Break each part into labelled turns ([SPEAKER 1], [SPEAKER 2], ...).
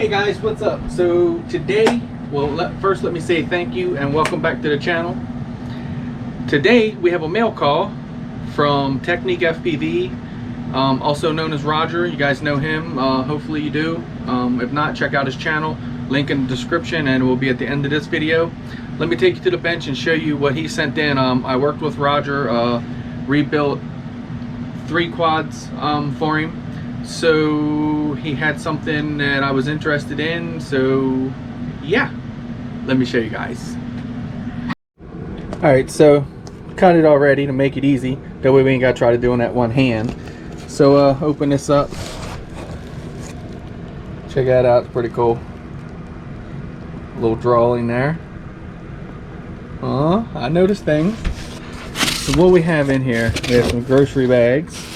[SPEAKER 1] Hey guys, what's up? So today, first let me say thank you and welcome back to the channel. Today we have a mail call from Tekneek FPV, also known as Roger. You guys know him, hopefully you do. If not, check out his channel, link in the description, and it will be at the end of this video. Let me take you to the bench and show you what he sent in. I worked with Roger, rebuilt 3 quads for him. So he had something that I was interested in, so yeah, let me show you guys. Alright, so cut it already to make it easy, that way we ain't gotta try to do it at one hand. So open this up, check that out, it's pretty cool. A little drawing there. I noticed things. So what we have in here, we have some grocery bags.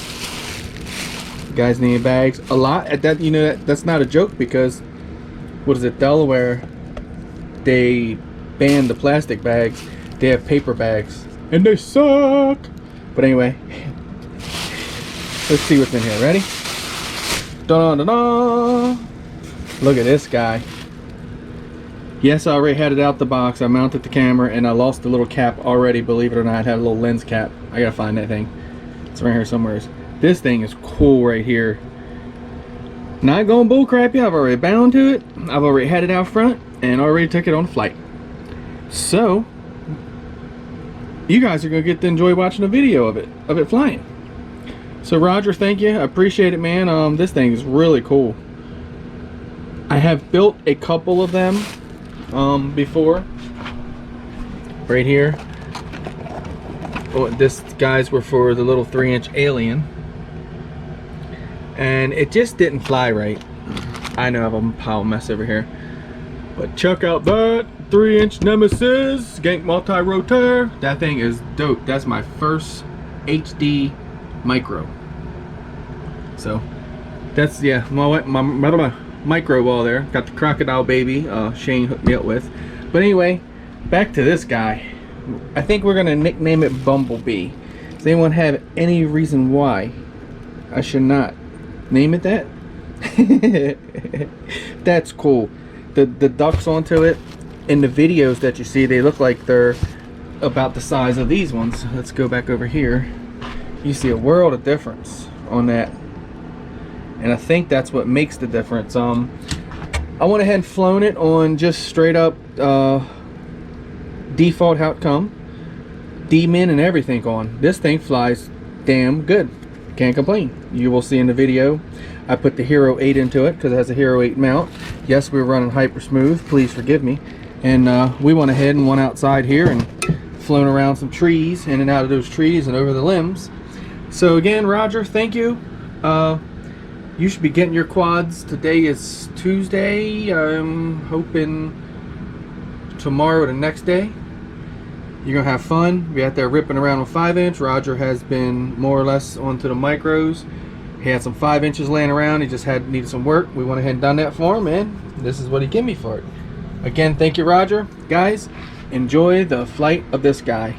[SPEAKER 1] Guys need bags a lot at that, you know, that's not a joke, because what is it, Delaware, they banned the plastic bags, they have paper bags and they suck. But anyway, let's see what's in here. Ready? Dun, dun, dun. Look at this guy. Yes, I already had it out the box. I mounted the camera and I lost the little cap already, believe it or not. It had a little lens cap. I gotta find that thing, it's right here somewhere. This thing is cool right here. Not going bullcrap you, I've already bound to it. I've already had it out front and already took it on flight. So you guys are gonna get to enjoy watching a video of it flying. So Roger, thank you, I appreciate it, man. This thing is really cool. I have built a couple of them before. Right here. Oh, this guys were for the little 3-inch Alien. And it just didn't fly right. I know I have a pile of mess over here, but check out that 3-inch Nemesis Gank multi-rotor. That thing is dope. That's my first HD micro. So that's, yeah, my micro wall there. Got the crocodile baby Shane hooked me up with. But anyway, back to this guy. I think we're gonna nickname it Bumblebee. Does anyone have any reason why I should not name it that? That's cool. The ducks onto it in the videos that you see, they look like they're about the size of these ones. Let's go back over here. You see a world of difference on that, and I think that's what makes the difference. I went ahead and flown it on just straight up default how it come, D-min and everything on. This thing flies damn good, can't complain. You will see in the video I put the Hero 8 into it because it has a Hero 8 mount. Yes, we were running hyper smooth, please forgive me. And we went ahead and went outside here and flown around some trees, in and out of those trees and over the limbs. So again, Roger, thank you. You should be getting your quads. Today is Tuesday. I'm hoping tomorrow or the next day you're gonna have fun. Be out there ripping around with 5-inch. Roger has been more or less onto the micros. He had some 5 inches laying around. He just needed some work. We went ahead and done that for him, and this is what he gave me for it. Again, thank you, Roger. Guys, enjoy the flight of this guy.